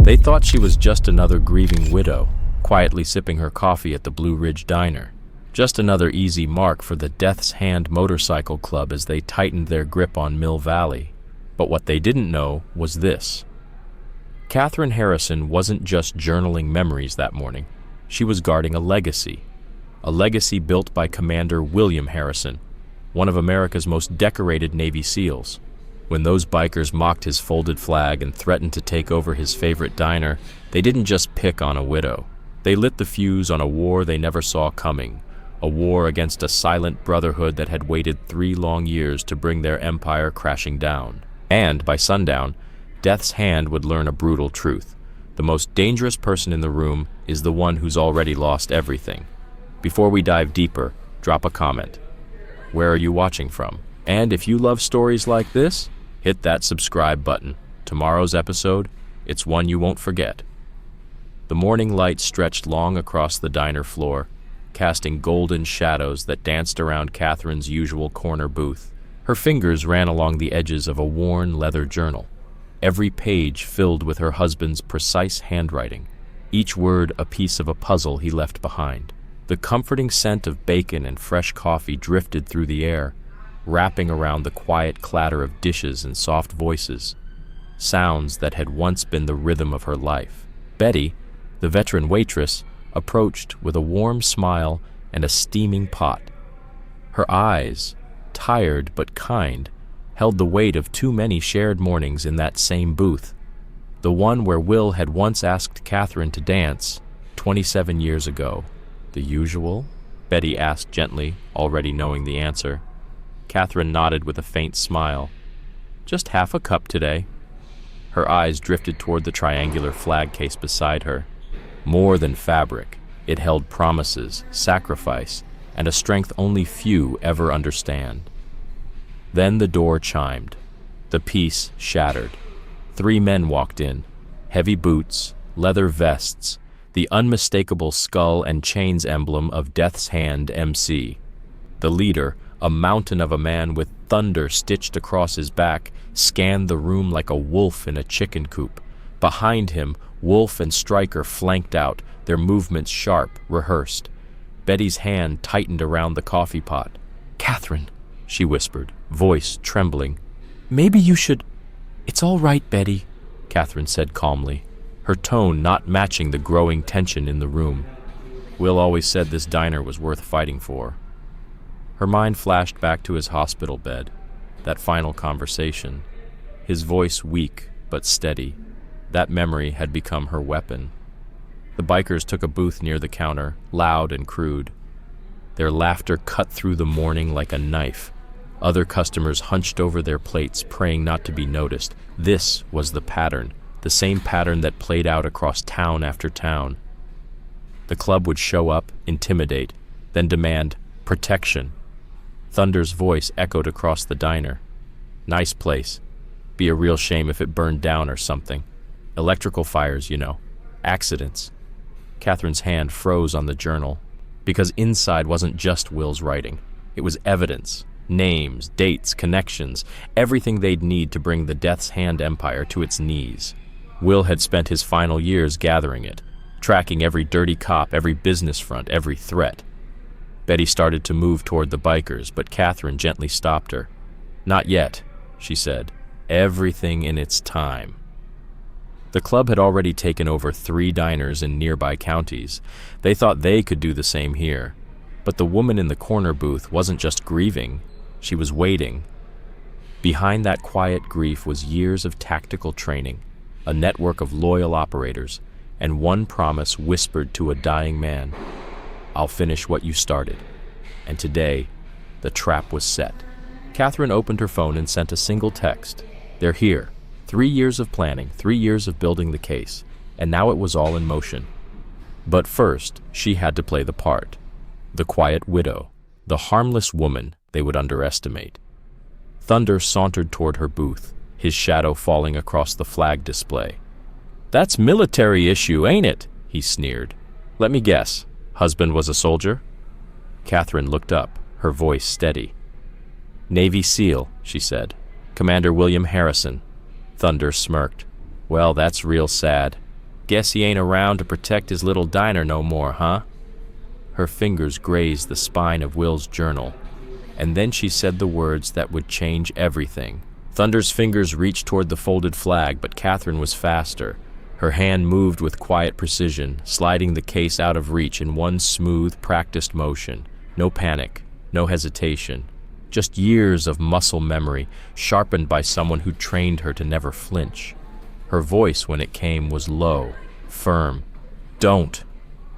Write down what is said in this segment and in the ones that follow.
They thought she was just another grieving widow, quietly sipping her coffee at the Blue Ridge Diner. Just another easy mark for the Death's Hand Motorcycle Club as they tightened their grip on Mill Valley. But what they didn't know was this. Catherine Harrison wasn't just journaling memories that morning. She was guarding a legacy built by Commander William Harrison, one of America's most decorated Navy SEALs. When those bikers mocked his folded flag and threatened to take over his favorite diner, they didn't just pick on a widow. They lit the fuse on a war they never saw coming, a war against a silent brotherhood that had waited 3 long years to bring their empire crashing down. And by sundown, Death's Hand would learn a brutal truth. The most dangerous person in the room is the one who's already lost everything. Before we dive deeper, drop a comment. Where are you watching from? And if you love stories like this, hit that subscribe button. Tomorrow's episode, it's one you won't forget. The morning light stretched long across the diner floor, casting golden shadows that danced around Catherine's usual corner booth. Her fingers ran along the edges of a worn leather journal, every page filled with her husband's precise handwriting, each word a piece of a puzzle he left behind. The comforting scent of bacon and fresh coffee drifted through the air, wrapping around the quiet clatter of dishes and soft voices, sounds that had once been the rhythm of her life. Betty, the veteran waitress, approached with a warm smile and a steaming pot. Her eyes, tired but kind, held the weight of too many shared mornings in that same booth, the one where Will had once asked Catherine to dance 27 years ago. The usual? Betty asked gently, already knowing the answer. Catherine nodded with a faint smile. Just half a cup today. Her eyes drifted toward the triangular flag case beside her. More than fabric, it held promises, sacrifice, and a strength only few ever understand. Then the door chimed. The peace shattered. 3 men walked in, heavy boots, leather vests, the unmistakable skull and chains emblem of Death's Hand MC. The leader, a mountain of a man with thunder stitched across his back, scanned the room like a wolf in a chicken coop. Behind him, Wolf and Stryker flanked out, their movements sharp, rehearsed. Betty's hand tightened around the coffee pot. "Catherine," she whispered, voice trembling. "Maybe you should—" "It's all right, Betty," Catherine said calmly, her tone not matching the growing tension in the room. Will always said this diner was worth fighting for. Her mind flashed back to his hospital bed, that final conversation, his voice weak but steady. That memory had become her weapon. The bikers took a booth near the counter, loud and crude. Their laughter cut through the morning like a knife. Other customers hunched over their plates, praying not to be noticed. This was the pattern, the same pattern that played out across town after town. The club would show up, intimidate, then demand protection. Thunder's voice echoed across the diner. "Nice place. Be a real shame if it burned down or something. Electrical fires, you know. Accidents." Catherine's hand froze on the journal, because inside wasn't just Will's writing. It was evidence, names, dates, connections, everything they'd need to bring the Death's Hand empire to its knees. Will had spent his final years gathering it, tracking every dirty cop, every business front, every threat. Betty started to move toward the bikers, but Catherine gently stopped her. "Not yet," she said. "Everything in its time." The club had already taken over 3 diners in nearby counties. They thought they could do the same here. But the woman in the corner booth wasn't just grieving, she was waiting. Behind that quiet grief was years of tactical training, a network of loyal operators, and one promise whispered to a dying man: "I'll finish what you started." And today, the trap was set. Catherine opened her phone and sent a single text. "They're here. 3 years of planning, 3 years of building the case, and now it was all in motion." But first, she had to play the part. The quiet widow, the harmless woman they would underestimate. Thunder sauntered toward her booth, his shadow falling across the flag display. "That's military issue, ain't it?" he sneered. "Let me guess, husband was a soldier?" Catherine looked up, her voice steady. "Navy SEAL," she said. "Commander William Harrison." Thunder smirked. "Well, that's real sad. Guess he ain't around to protect his little diner no more, huh? Her fingers grazed the spine of Will's journal, and then she said the words that would change everything. Thunder's fingers reached toward the folded flag, but Catherine was faster. Her hand moved with quiet precision, sliding the case out of reach in one smooth, practiced motion. No panic, no hesitation. Just years of muscle memory, sharpened by someone who trained her to never flinch. Her voice, when it came, was low, firm. Don't.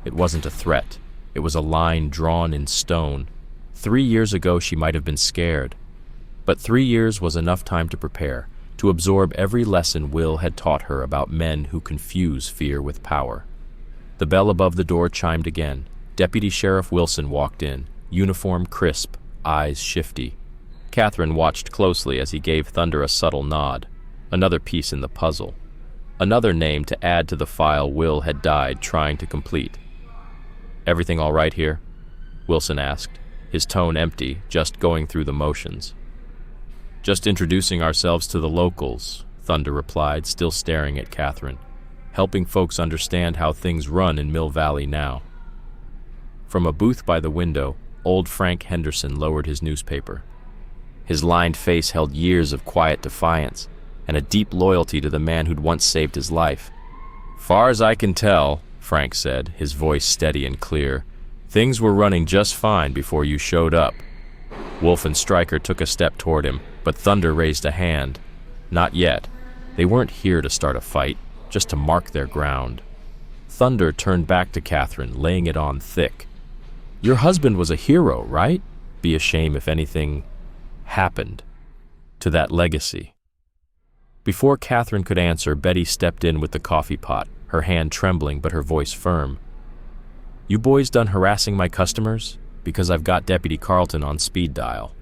It wasn't a threat. It was a line drawn in stone. 3 years ago, she might have been scared. But 3 years was enough time to prepare, to absorb every lesson Will had taught her about men who confuse fear with power. The bell above the door chimed again. Deputy Sheriff Wilson walked in, uniform crisp, eyes shifty. Catherine watched closely as he gave Thunder a subtle nod. Another piece in the puzzle. Another name to add to the file Will had died trying to complete. "Everything all right here?" Wilson asked, his tone empty, just going through the motions. "Just introducing ourselves to the locals," Thunder replied, still staring at Catherine. "Helping folks understand how things run in Mill Valley now." From a booth by the window, old Frank Henderson lowered his newspaper. His lined face held years of quiet defiance and a deep loyalty to the man who'd once saved his life. "Far as I can tell," Frank said, his voice steady and clear, "things were running just fine before you showed up." Wolf and Stryker took a step toward him, but Thunder raised a hand. Not yet. They weren't here to start a fight, just to mark their ground. Thunder turned back to Catherine, laying it on thick. "Your husband was a hero, right? Be a shame if anything happened to that legacy." Before Catherine could answer, Betty stepped in with the coffee pot, her hand trembling but her voice firm. "You boys done harassing my customers? Because I've got Deputy Carlton on speed dial."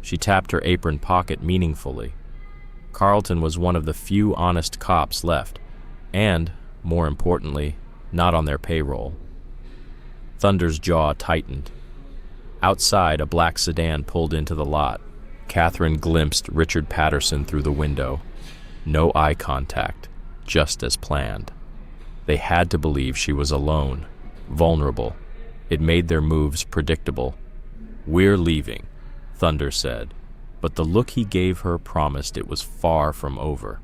She tapped her apron pocket meaningfully. Carlton was one of the few honest cops left, and, more importantly, not on their payroll. Thunder's jaw tightened. Outside, a black sedan pulled into the lot. Catherine glimpsed Richard Patterson through the window. No eye contact, just as planned. They had to believe she was alone, vulnerable. It made their moves predictable. "We're leaving," Thunder said, but the look he gave her promised it was far from over.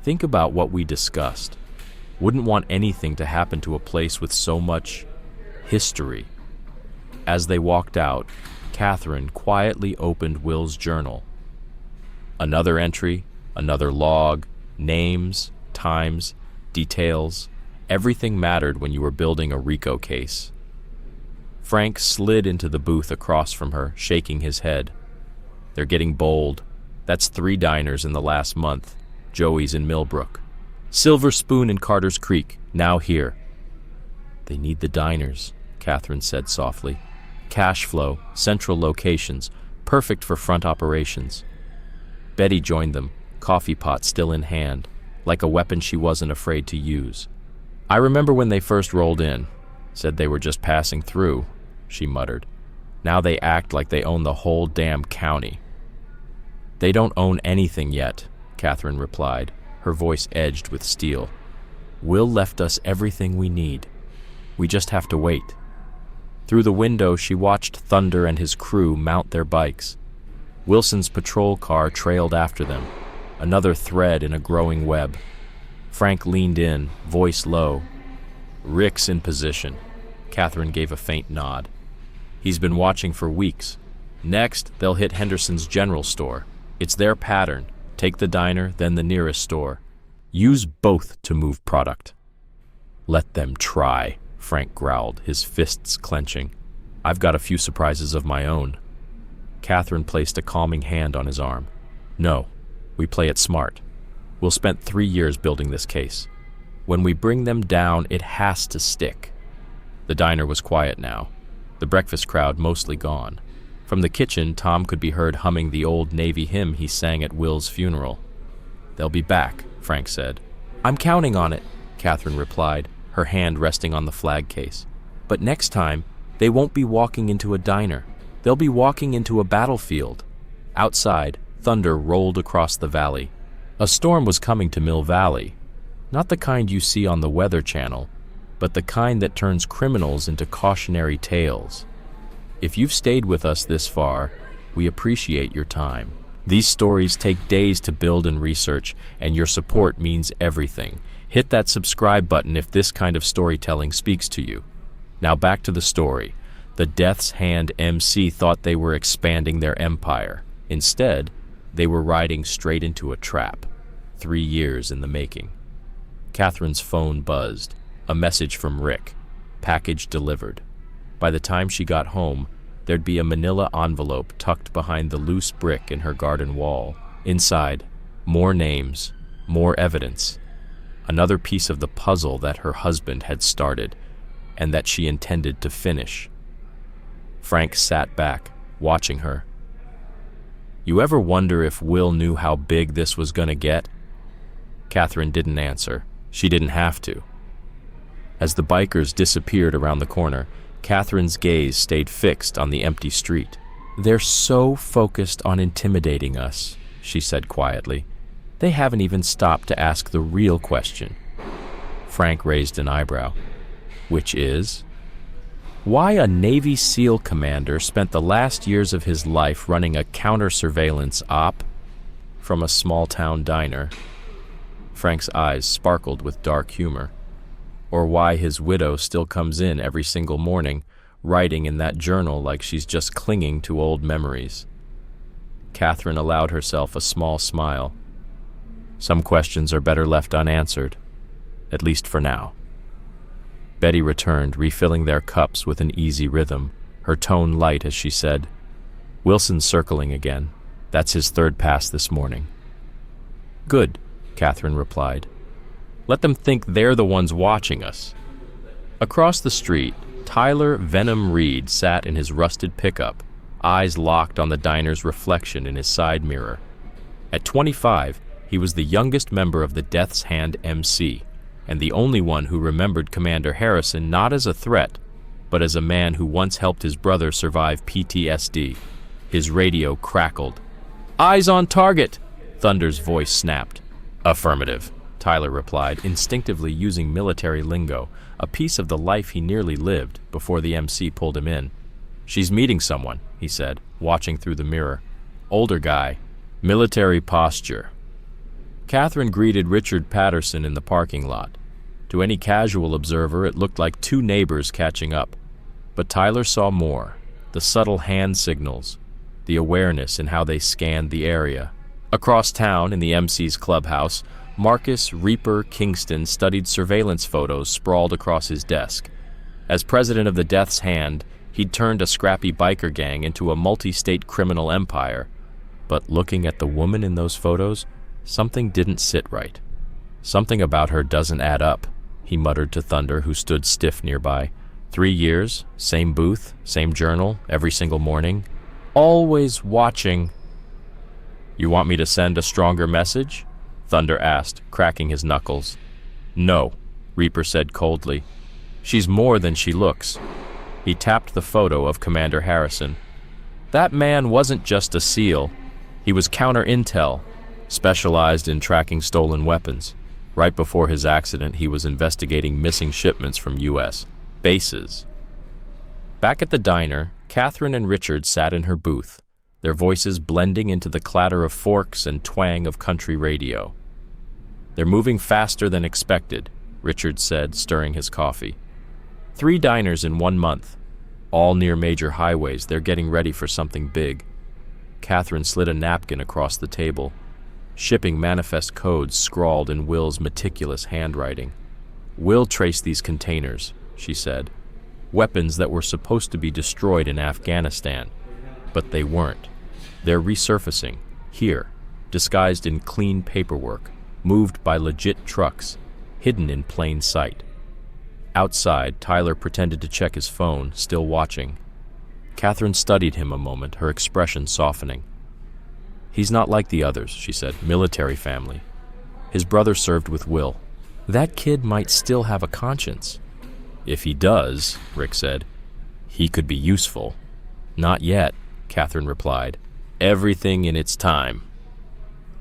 "Think about what we discussed. Wouldn't want anything to happen to a place with so much history." As they walked out, Catherine quietly opened Will's journal. Another entry, another log, names, times, details. Everything mattered when you were building a RICO case. Frank slid into the booth across from her, shaking his head. "They're getting bold. That's 3 diners in the last month. Joey's in Millbrook. Silver Spoon in Carter's Creek, now here." "They need the diners," Catherine said softly. "Cash flow, central locations, perfect for front operations." Betty joined them, coffee pot still in hand, like a weapon she wasn't afraid to use. "I remember when they first rolled in. Said they were just passing through," she muttered. "Now they act like they own the whole damn county." "They don't own anything yet," Catherine replied, her voice edged with steel. "Will left us everything we need. We just have to wait." Through the window, she watched Thunder and his crew mount their bikes. Wilson's patrol car trailed after them, another thread in a growing web. Frank leaned in, voice low. "Rick's in position." Catherine gave a faint nod. "He's been watching for weeks. Next, they'll hit Henderson's general store. It's their pattern. Take the diner, then the nearest store. Use both to move product." "Let them try," Frank growled, his fists clenching. "I've got a few surprises of my own." Catherine placed a calming hand on his arm. "No, we play it smart. We'll spend 3 years building this case. When we bring them down, it has to stick." The diner was quiet now, the breakfast crowd mostly gone. From the kitchen, Tom could be heard humming the old Navy hymn he sang at Will's funeral. "They'll be back," Frank said. "I'm counting on it," Catherine replied, her hand resting on the flag case. "But next time, they won't be walking into a diner. They'll be walking into a battlefield." Outside, thunder rolled across the valley. A storm was coming to Mill Valley. Not the kind you see on the Weather Channel, but the kind that turns criminals into cautionary tales. If you've stayed with us this far, we appreciate your time. These stories take days to build and research, and your support means everything. Hit that subscribe button if this kind of storytelling speaks to you. Now back to the story. The Death's Hand MC thought they were expanding their empire. Instead, they were riding straight into a trap. 3 years in the making. Catherine's phone buzzed. A message from Rick. Package delivered. By the time she got home, there'd be a manila envelope tucked behind the loose brick in her garden wall. Inside, more names, more evidence. Another piece of the puzzle that her husband had started, and that she intended to finish. Frank sat back, watching her. You ever wonder if Will knew how big this was gonna get? Catherine didn't answer. She didn't have to. As the bikers disappeared around the corner, Catherine's gaze stayed fixed on the empty street. They're so focused on intimidating us, she said quietly. They haven't even stopped to ask the real question. Frank raised an eyebrow. Which is? Why a Navy SEAL commander spent the last years of his life running a counter-surveillance op from a small-town diner. Frank's eyes sparkled with dark humor. Or why his widow still comes in every single morning, writing in that journal like she's just clinging to old memories. Catherine allowed herself a small smile. Some questions are better left unanswered, at least for now. Betty returned, refilling their cups with an easy rhythm, her tone light as she said, Wilson's circling again. That's his third pass this morning. Good, Catherine replied. Let them think they're the ones watching us. Across the street, Tyler Venom Reed sat in his rusted pickup, eyes locked on the diner's reflection in his side mirror. At 25, he was the youngest member of the Death's Hand MC, and the only one who remembered Commander Harrison not as a threat, but as a man who once helped his brother survive PTSD. His radio crackled. Eyes on target! Thunder's voice snapped. Affirmative, Tyler replied, instinctively using military lingo, a piece of the life he nearly lived before the MC pulled him in. She's meeting someone, he said, watching through the mirror. Older guy. Military posture. Catherine greeted Richard Patterson in the parking lot. To any casual observer, it looked like two neighbors catching up. But Tyler saw more. The subtle hand signals, the awareness in how they scanned the area. Across town, in the MC's clubhouse, Marcus Reaper Kingston studied surveillance photos sprawled across his desk. As president of the Death's Hand, he'd turned a scrappy biker gang into a multi-state criminal empire. But looking at the woman in those photos, something didn't sit right. Something about her doesn't add up, he muttered to Thunder, who stood stiff nearby. 3 years, same booth, same journal, every single morning. Always watching. You want me to send a stronger message? Thunder asked, cracking his knuckles. No, Reaper said coldly. She's more than she looks. He tapped the photo of Commander Harrison. That man wasn't just a SEAL. He was counter-intel, specialized in tracking stolen weapons. Right before his accident, he was investigating missing shipments from U.S. bases. Back at the diner, Catherine and Richard sat in her booth, their voices blending into the clatter of forks and twang of country radio. They're moving faster than expected, Richard said, stirring his coffee. 3 diners in 1 month, all near major highways. They're getting ready for something big. Catherine slid a napkin across the table. Shipping manifest codes scrawled in Will's meticulous handwriting. Will traced these containers, she said. Weapons that were supposed to be destroyed in Afghanistan. But they weren't. They're resurfacing, here, disguised in clean paperwork, moved by legit trucks, hidden in plain sight. Outside, Tyler pretended to check his phone, still watching. Catherine studied him a moment, her expression softening. He's not like the others, she said, military family. His brother served with Will. That kid might still have a conscience. If he does, Rick said, he could be useful. Not yet, Catherine replied. Everything in its time.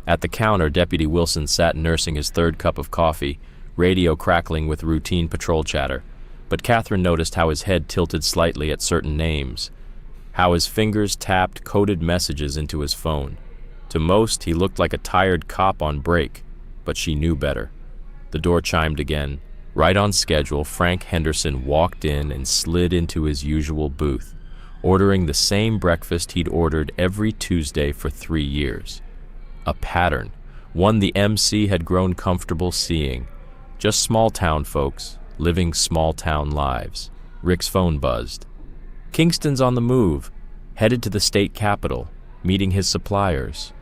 At the counter, Deputy Wilson sat nursing his 3rd cup of coffee, radio crackling with routine patrol chatter, but Catherine noticed how his head tilted slightly at certain names, how his fingers tapped coded messages into his phone. To most, he looked like a tired cop on break, but she knew better. The door chimed again. Right on schedule, Frank Henderson walked in and slid into his usual booth, ordering the same breakfast he'd ordered every Tuesday for 3 years. A pattern, one the MC had grown comfortable seeing. Just small-town folks, living small-town lives. Rick's phone buzzed. Kingston's on the move, headed to the state capitol, meeting his suppliers.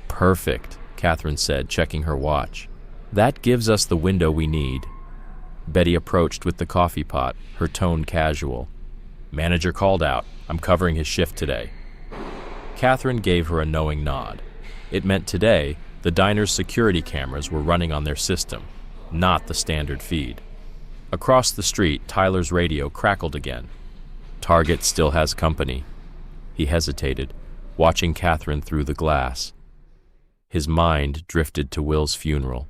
Perfect, Catherine said, checking her watch. That gives us the window we need. Betty approached with the coffee pot, her tone casual. Manager called out. I'm covering his shift today. Catherine gave her a knowing nod. It meant today the diner's security cameras were running on their system, not the standard feed. Across the street, Tyler's radio crackled again. Target still has company. He hesitated, watching Catherine through the glass. His mind drifted to Will's funeral,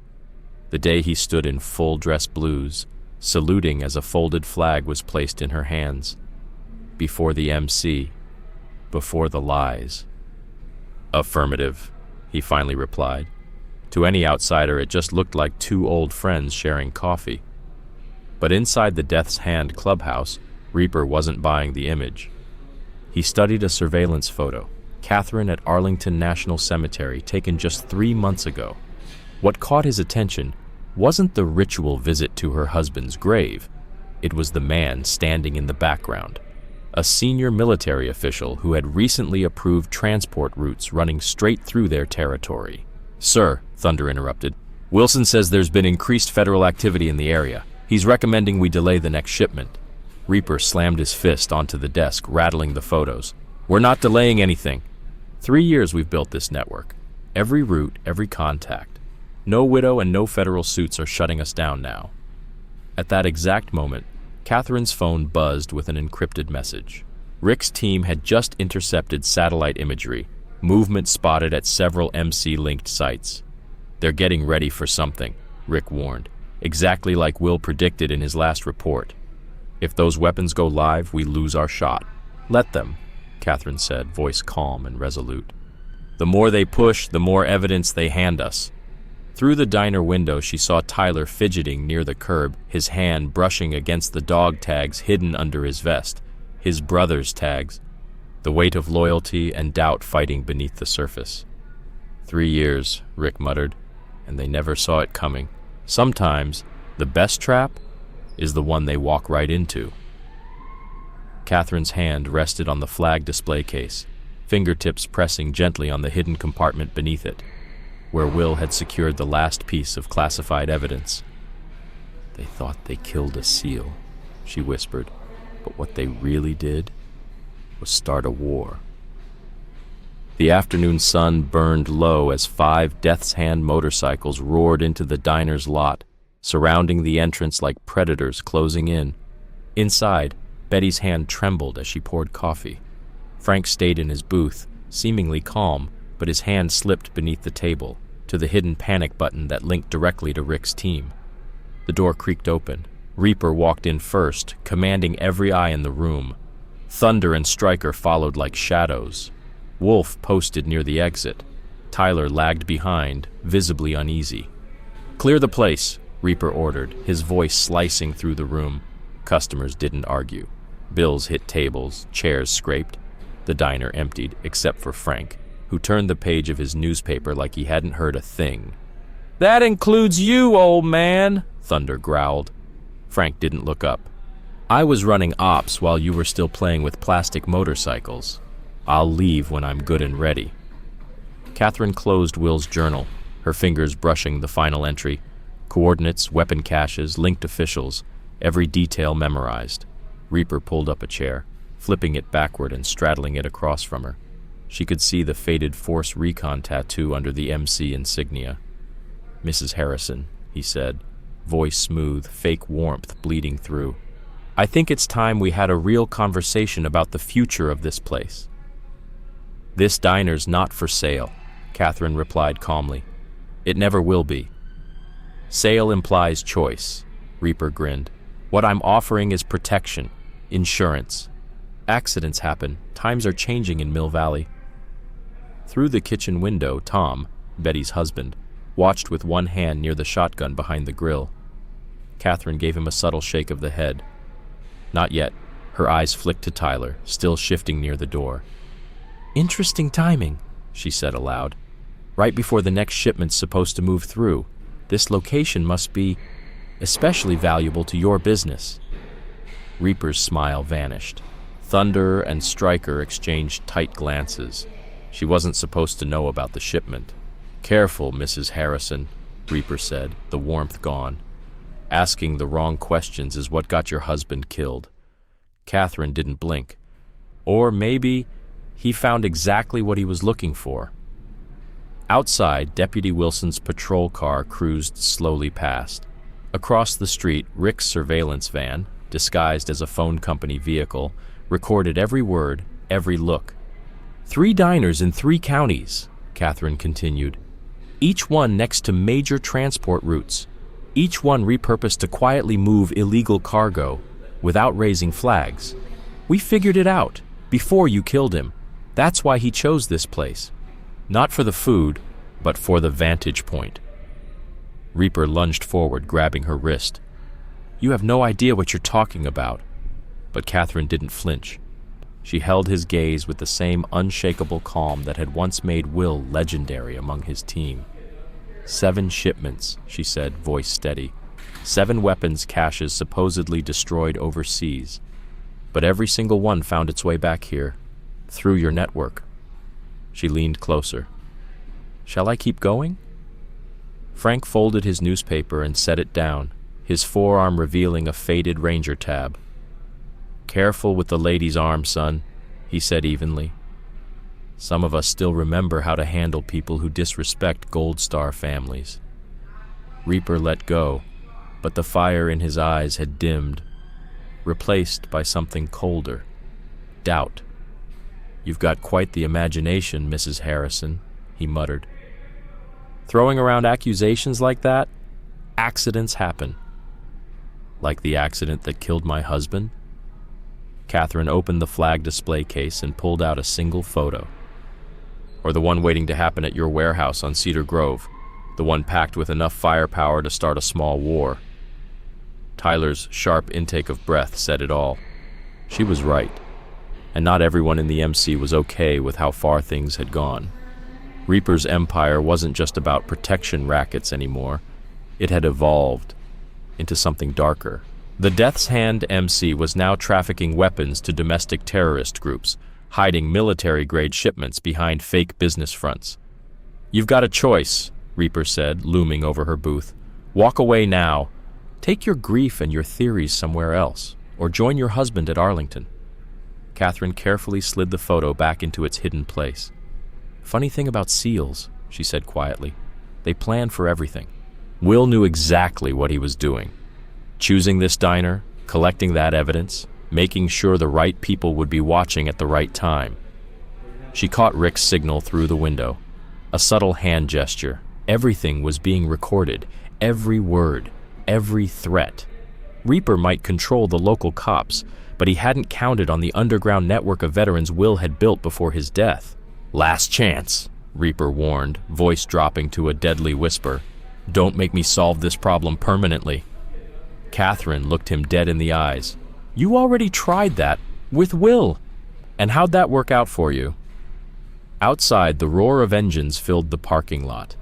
the day he stood in full dress blues, saluting as a folded flag was placed in her hands. Before the MC, before the lies. Affirmative, he finally replied. To any outsider, it just looked like two old friends sharing coffee. But inside the Death's Hand clubhouse, Reaper wasn't buying the image. He studied a surveillance photo, Catherine at Arlington National Cemetery, taken just 3 months ago. What caught his attention wasn't the ritual visit to her husband's grave. It was the man standing in the background, a senior military official who had recently approved transport routes running straight through their territory. Sir, Thunder interrupted, Wilson says there's been increased federal activity in the area. He's recommending we delay the next shipment. Reaper slammed his fist onto the desk, rattling the photos. We're not delaying anything. 3 years we've built this network. Every route, every contact. No widow and no federal suits are shutting us down now. At that exact moment, Catherine's phone buzzed with an encrypted message. Rick's team had just intercepted satellite imagery, movement spotted at several MC-linked sites. They're getting ready for something, Rick warned, exactly like Will predicted in his last report. If those weapons go live, we lose our shot. Let them, Catherine said, voice calm and resolute. The more they push, the more evidence they hand us. Through the diner window, she saw Tyler fidgeting near the curb, his hand brushing against the dog tags hidden under his vest, his brother's tags, the weight of loyalty and doubt fighting beneath the surface. 3 years, Rick muttered, and they never saw it coming. Sometimes, the best trap is the one they walk right into. Catherine's hand rested on the flag display case, fingertips pressing gently on the hidden compartment beneath it, where Will had secured the last piece of classified evidence. They thought they killed a SEAL, she whispered, but what they really did was start a war. The afternoon sun burned low as 5 Death's Hand motorcycles roared into the diner's lot, surrounding the entrance like predators closing in. Inside, Betty's hand trembled as she poured coffee. Frank stayed in his booth, seemingly calm, but his hand slipped beneath the table, to the hidden panic button that linked directly to Rick's team. The door creaked open. Reaper walked in first, commanding every eye in the room. Thunder and Stryker followed like shadows. Wolf posted near the exit. Tyler lagged behind, visibly uneasy. Clear the place, Reaper ordered, his voice slicing through the room. Customers didn't argue. Bills hit tables, chairs scraped. The diner emptied, except for Frank, who turned the page of his newspaper like he hadn't heard a thing. That includes you, old man, Thunder growled. Frank didn't look up. I was running ops while you were still playing with plastic motorcycles. I'll leave when I'm good and ready. Catherine closed Will's journal, her fingers brushing the final entry. Coordinates, weapon caches, linked officials, every detail memorized. Reaper pulled up a chair, flipping it backward and straddling it across from her. She could see the faded Force Recon tattoo under the MC insignia. Mrs. Harrison, he said, voice smooth, fake warmth bleeding through. I think it's time we had a real conversation about the future of this place. This diner's not for sale, Catherine replied calmly. It never will be. Sale implies choice, Reaper grinned. What I'm offering is protection, insurance. Accidents happen. Times are changing in Mill Valley. Through the kitchen window, Tom, Betty's husband, watched with one hand near the shotgun behind the grill. Catherine gave him a subtle shake of the head. Not yet. Her eyes flicked to Tyler, still shifting near the door. Interesting timing, she said aloud. Right before the next shipment's supposed to move through. This location must be especially valuable to your business. Reaper's smile vanished. Thunder and Stryker exchanged tight glances. She wasn't supposed to know about the shipment. Careful, Mrs. Harrison, Reaper said, the warmth gone. Asking the wrong questions is what got your husband killed. Catherine didn't blink. Or maybe he found exactly what he was looking for. Outside, Deputy Wilson's patrol car cruised slowly past. Across the street, Rick's surveillance van, disguised as a phone company vehicle, recorded every word, every look. 3 diners in 3 counties, Catherine continued. Each one next to major transport routes. Each one repurposed to quietly move illegal cargo, without raising flags. We figured it out, before you killed him. That's why he chose this place. Not for the food, but for the vantage point. Reaper lunged forward, grabbing her wrist. You have no idea what you're talking about. But Catherine didn't flinch. She held his gaze with the same unshakable calm that had once made Will legendary among his team. 7 shipments, she said, voice steady. 7 weapons caches supposedly destroyed overseas. But every single one found its way back here, through your network. She leaned closer. Shall I keep going? Frank folded his newspaper and set it down, his forearm revealing a faded Ranger tab. Careful with the lady's arm, son, he said evenly. Some of us still remember how to handle people who disrespect Gold Star families. Reaper let go, but the fire in his eyes had dimmed, replaced by something colder. Doubt. You've got quite the imagination, Mrs. Harrison, he muttered. Throwing around accusations like that? Accidents happen. Like the accident that killed my husband? Catherine opened the flag display case and pulled out a single photo. Or the one waiting to happen at your warehouse on Cedar Grove, the one packed with enough firepower to start a small war. Tyler's sharp intake of breath said it all. She was right, and not everyone in the MC was okay with how far things had gone. Reaper's empire wasn't just about protection rackets anymore. It had evolved into something darker. The Death's Hand MC was now trafficking weapons to domestic terrorist groups, hiding military-grade shipments behind fake business fronts. You've got a choice, Reaper said, looming over her booth. Walk away now. Take your grief and your theories somewhere else, or join your husband at Arlington. Catherine carefully slid the photo back into its hidden place. Funny thing about SEALs, she said quietly. They plan for everything. Will knew exactly what he was doing. Choosing this diner, collecting that evidence, making sure the right people would be watching at the right time. She caught Rick's signal through the window. A subtle hand gesture. Everything was being recorded. Every word. Every threat. Reaper might control the local cops, but he hadn't counted on the underground network of veterans Will had built before his death. Last chance, Reaper warned, voice dropping to a deadly whisper. Don't make me solve this problem permanently. Catherine looked him dead in the eyes. You already tried that, with Will. And how'd that work out for you? Outside, the roar of engines filled the parking lot.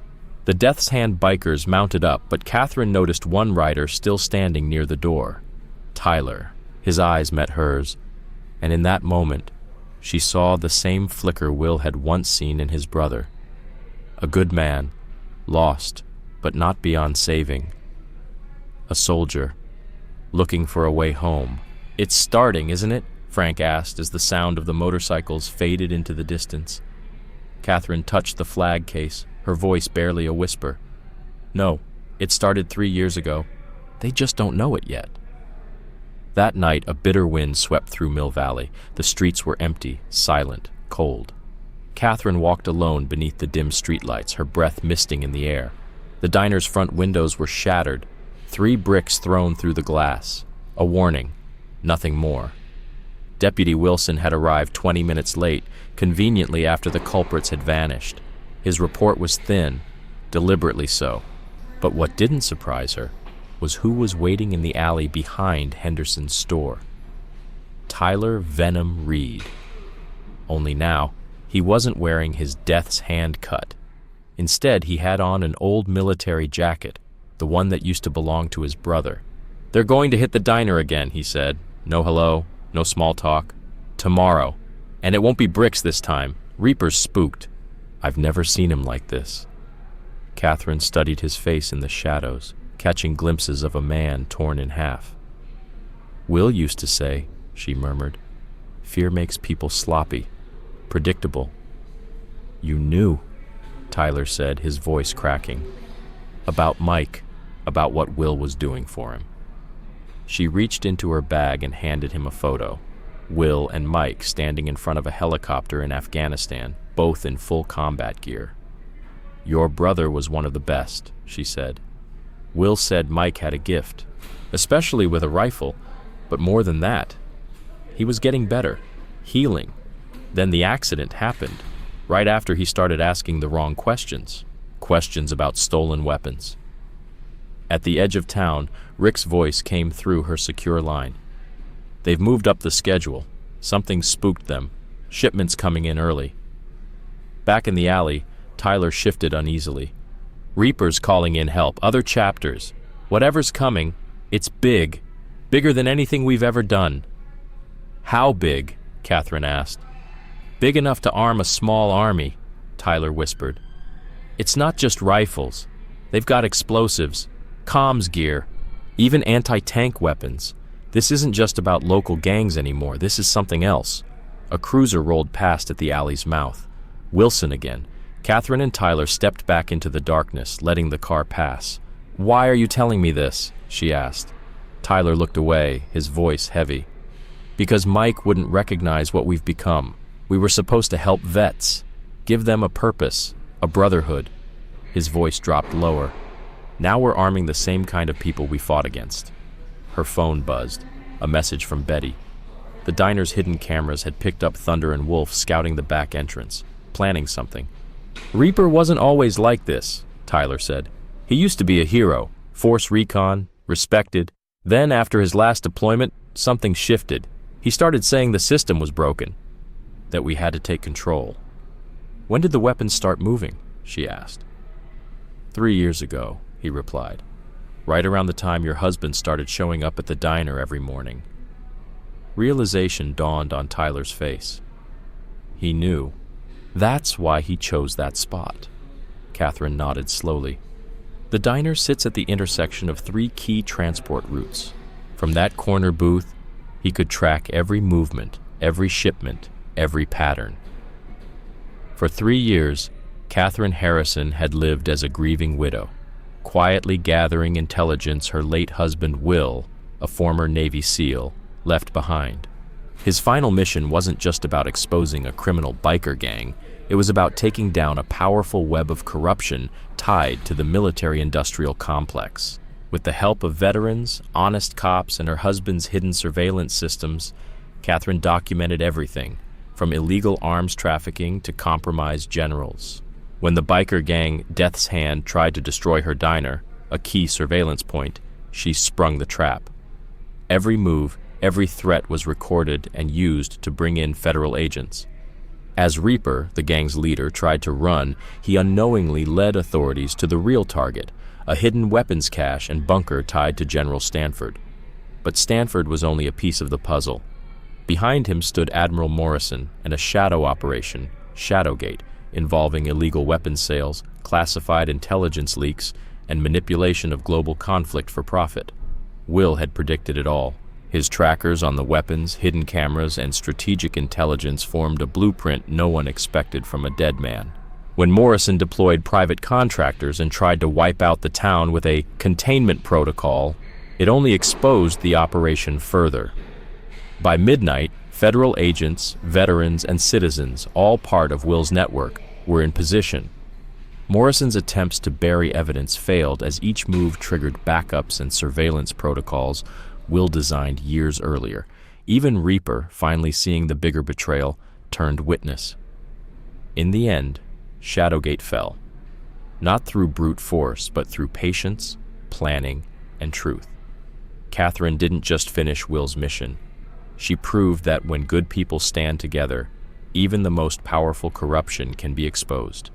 The Death's Hand bikers mounted up, but Catherine noticed one rider still standing near the door. Tyler. His eyes met hers, and in that moment, she saw the same flicker Will had once seen in his brother. A good man, lost, but not beyond saving. A soldier, looking for a way home. It's starting, isn't it? Frank asked as the sound of the motorcycles faded into the distance. Catherine touched the flag case, her voice barely a whisper. No, it started 3 years ago. They just don't know it yet. That night, a bitter wind swept through Mill Valley. The streets were empty, silent, cold. Catherine walked alone beneath the dim streetlights, her breath misting in the air. The diner's front windows were shattered, 3 bricks thrown through the glass. A warning, nothing more. Deputy Wilson had arrived 20 minutes late, conveniently after the culprits had vanished. His report was thin, deliberately so. But what didn't surprise her was who was waiting in the alley behind Henderson's store. Tyler Venom Reed. Only now, he wasn't wearing his death's hand cut. Instead, he had on an old military jacket, the one that used to belong to his brother. "They're going to hit the diner again," he said. "No hello, no small talk. Tomorrow. And it won't be bricks this time. Reaper's spooked." "I've never seen him like this." Catherine studied his face in the shadows, catching glimpses of a man torn in half. "Will used to say," she murmured, "fear makes people sloppy, predictable." "You knew," Tyler said, his voice cracking. "About Mike, about what Will was doing for him." She reached into her bag and handed him a photo. Will and Mike standing in front of a helicopter in Afghanistan, both in full combat gear. "Your brother was one of the best," she said. "Will said Mike had a gift, especially with a rifle, but more than that. He was getting better, healing. Then the accident happened, right after he started asking the wrong questions about stolen weapons." At the edge of town, Rick's voice came through her secure line. "They've moved up the schedule. Something spooked them. Shipments coming in early." Back in the alley, Tyler shifted uneasily. "Reaper's calling in help, other chapters. Whatever's coming, it's big. Bigger than anything we've ever done." "How big?" Catherine asked. "Big enough to arm a small army," Tyler whispered. "It's not just rifles. They've got explosives, comms gear, even anti-tank weapons. This isn't just about local gangs anymore. This is something else." A cruiser rolled past at the alley's mouth. Wilson again. Catherine and Tyler stepped back into the darkness, letting the car pass. "Why are you telling me this?" she asked. Tyler looked away, his voice heavy. "Because Mike wouldn't recognize what we've become. We were supposed to help vets, give them a purpose, a brotherhood." His voice dropped lower. "Now we're arming the same kind of people we fought against." Her phone buzzed, a message from Betty. The diner's hidden cameras had picked up Thunder and Wolf scouting the back entrance, planning something. "Reaper wasn't always like this," Tyler said. "He used to be a hero, force recon, respected. Then, after his last deployment, something shifted. He started saying the system was broken, that we had to take control." "When did the weapons start moving?" she asked. 3 years ago, he replied. "Right around the time your husband started showing up at the diner every morning." Realization dawned on Tyler's face. He knew. That's why he chose that spot. Catherine nodded slowly. "The diner sits at the intersection of 3 key transport routes. From that corner booth, he could track every movement, every shipment, every pattern." For 3 years, Catherine Harrison had lived as a grieving widow, quietly gathering intelligence her late husband Will, a former Navy SEAL, left behind. His final mission wasn't just about exposing a criminal biker gang, it was about taking down a powerful web of corruption tied to the military-industrial complex. With the help of veterans, honest cops, and her husband's hidden surveillance systems, Catherine documented everything, from illegal arms trafficking to compromised generals. When the biker gang Death's Hand tried to destroy her diner, a key surveillance point, she sprung the trap. Every move, every threat was recorded and used to bring in federal agents. As Reaper, the gang's leader, tried to run, he unknowingly led authorities to the real target, a hidden weapons cache and bunker tied to General Stanford. But Stanford was only a piece of the puzzle. Behind him stood Admiral Morrison and a shadow operation, Shadowgate, involving illegal weapons sales, classified intelligence leaks, and manipulation of global conflict for profit. Will had predicted it all. His trackers on the weapons, hidden cameras, and strategic intelligence formed a blueprint no one expected from a dead man. When Morrison deployed private contractors and tried to wipe out the town with a containment protocol, it only exposed the operation further. By midnight, federal agents, veterans, and citizens, all part of Will's network, were in position. Morrison's attempts to bury evidence failed as each move triggered backups and surveillance protocols Will designed years earlier. Even Reaper, finally seeing the bigger betrayal, turned witness. In the end, Shadowgate fell, not through brute force, but through patience, planning, and truth. Catherine didn't just finish Will's mission. She proved that when good people stand together, even the most powerful corruption can be exposed.